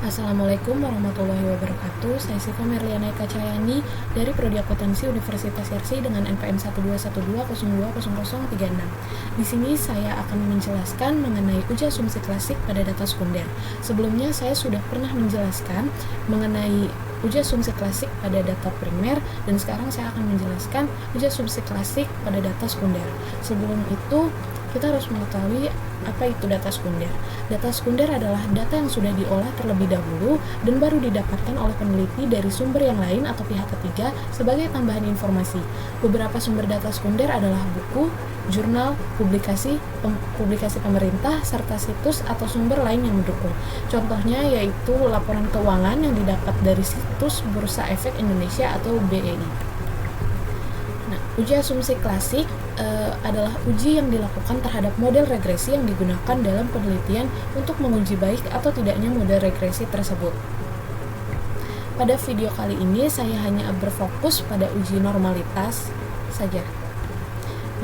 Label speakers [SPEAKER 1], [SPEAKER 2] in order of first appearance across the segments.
[SPEAKER 1] Assalamualaikum warahmatullahi wabarakatuh. Saya Siva Merliana Eka Cahyani dari Prodi Akuntansi Universitas Yarsi dengan NPM 121202036. Di sini saya akan menjelaskan mengenai uji asumsi klasik pada data sekunder. Sebelumnya saya sudah pernah menjelaskan mengenai uji asumsi klasik pada data primer, dan sekarang saya akan menjelaskan uji asumsi klasik pada data sekunder. Sebelum itu, kita harus mengetahui apa itu data sekunder. Data sekunder adalah data yang sudah diolah terlebih dahulu dan baru didapatkan oleh peneliti dari sumber yang lain atau pihak ketiga sebagai tambahan informasi. Beberapa sumber data sekunder adalah buku, jurnal, publikasi pemerintah, serta situs atau sumber lain yang mendukung. Contohnya yaitu laporan keuangan yang didapat dari situs Bursa Efek Indonesia atau BEI. Uji asumsi klasik adalah uji yang dilakukan terhadap model regresi yang digunakan dalam penelitian untuk menguji baik atau tidaknya model regresi tersebut. Pada video kali ini saya hanya berfokus pada uji normalitas saja.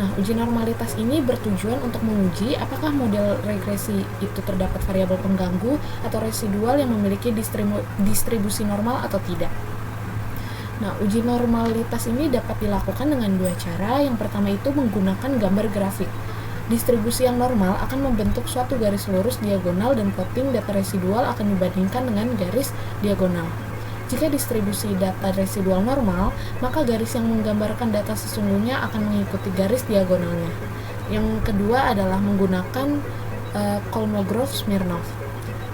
[SPEAKER 1] Nah, uji normalitas ini bertujuan untuk menguji apakah model regresi itu terdapat variabel pengganggu atau residual yang memiliki distribusi normal atau tidak. Nah, uji normalitas ini dapat dilakukan dengan dua cara. Yang pertama itu menggunakan gambar grafik. Distribusi yang normal akan membentuk suatu garis lurus diagonal dan plotting data residual akan dibandingkan dengan garis diagonal. Jika distribusi data residual normal, maka garis yang menggambarkan data sesungguhnya akan mengikuti garis diagonalnya. Yang kedua adalah menggunakan Kolmogorov-Smirnov.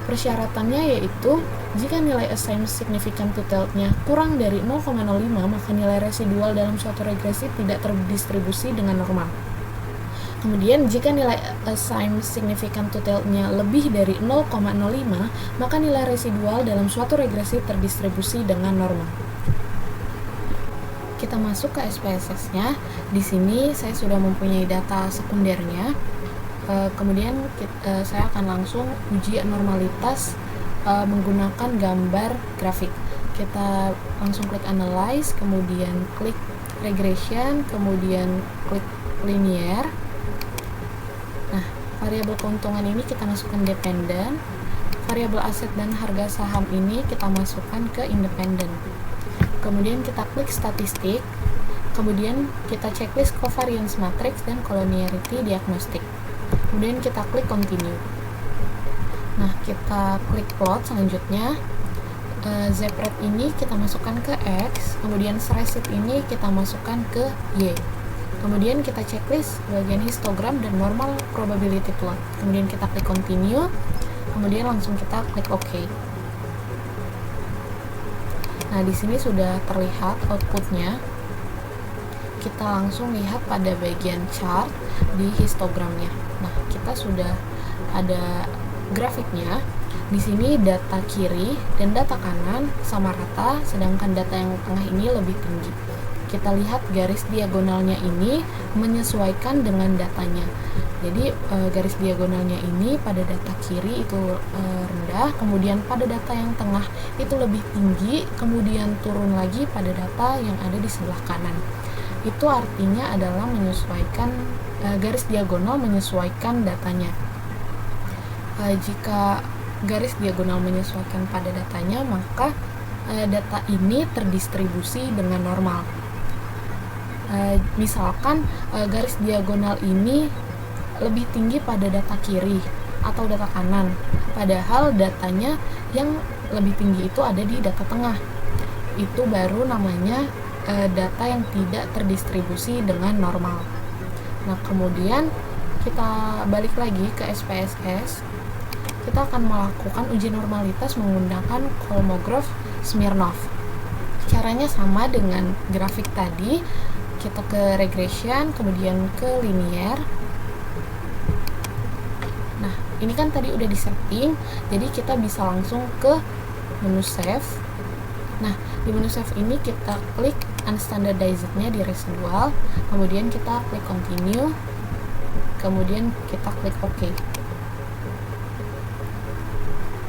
[SPEAKER 1] Persyaratannya yaitu jika nilai assigned significant to tail-nya kurang dari 0,05, maka nilai residual dalam suatu regresi tidak terdistribusi dengan normal. Kemudian jika nilai assigned significant to tail-nya lebih dari 0,05, maka nilai residual dalam suatu regresi terdistribusi dengan normal. Kita masuk ke SPSS-nya. Di sini saya sudah mempunyai data sekundernya. Kemudian saya akan langsung uji normalitas menggunakan gambar grafik. Kita langsung klik analyze, kemudian klik regression, kemudian klik linear. Nah, variabel keuntungan ini kita masukkan dependent. Variabel aset dan harga saham ini kita masukkan ke independent. Kemudian kita klik statistik. Kemudian kita checklist covariance matrix dan collinearity diagnostic. Kemudian kita klik continue. Nah, kita klik plot selanjutnya. Z-rate ini kita masukkan ke X, kemudian spreadsheet ini kita masukkan ke Y. Kemudian kita checklist bagian histogram dan normal probability plot. Kemudian kita klik continue, kemudian langsung kita klik OK. Nah, di sini sudah terlihat outputnya. Kita langsung lihat pada bagian chart di histogramnya. Nah, kita sudah ada grafiknya. Di sini data kiri dan data kanan sama rata, sedangkan data yang tengah ini lebih tinggi. Kita lihat garis diagonalnya ini menyesuaikan dengan datanya. Jadi garis diagonalnya ini pada data kiri itu rendah, kemudian pada data yang tengah itu lebih tinggi, kemudian turun lagi pada data yang ada di sebelah kanan. Itu artinya adalah menyesuaikan garis diagonal menyesuaikan datanya. Jika garis diagonal menyesuaikan pada datanya, maka data ini terdistribusi dengan normal. Misalkan garis diagonal ini lebih tinggi pada data kiri atau data kanan, padahal datanya yang lebih tinggi itu ada di data tengah. Itu baru namanya data yang tidak terdistribusi dengan normal. Nah, kemudian kita balik lagi ke SPSS. Kita akan melakukan uji normalitas menggunakan Kolmogorov-Smirnov. Caranya sama dengan grafik tadi. Kita ke regression, kemudian ke linear. Nah, ini kan tadi udah disetting, jadi kita bisa langsung ke menu save. Nah, di menu save ini kita klik unstandardized-nya di residual, kemudian kita klik continue, kemudian kita klik OK.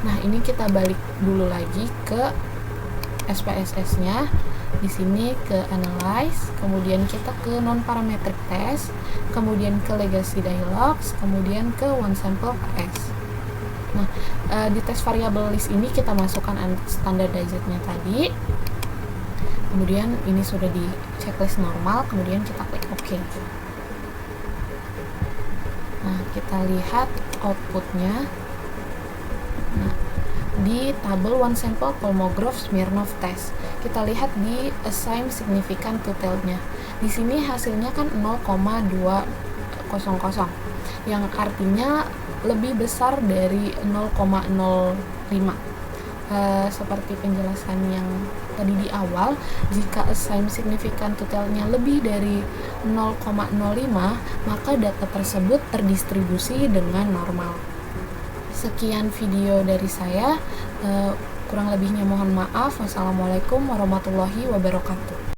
[SPEAKER 1] Nah, ini kita balik dulu lagi ke SPSS-nya. Di sini ke analyze, kemudian kita ke non parametric test, kemudian ke legacy dialogs, kemudian ke one sample per S. Nah, di tes variable list ini kita masukkan standardized-nya tadi. Kemudian ini sudah di checklist normal, kemudian kita klik OK. Nah, kita lihat outputnya. Nah, di tabel one sample Kolmogorov Smirnov test, kita lihat di assign significant to tail-nya. Di sini hasilnya kan 0,200, yang artinya lebih besar dari 0,05. Seperti penjelasan yang tadi di awal, jika assign significant to tail-nya lebih dari 0,05, maka data tersebut terdistribusi dengan normal. Sekian video dari saya, kurang lebihnya mohon maaf. Wassalamualaikum warahmatullahi wabarakatuh.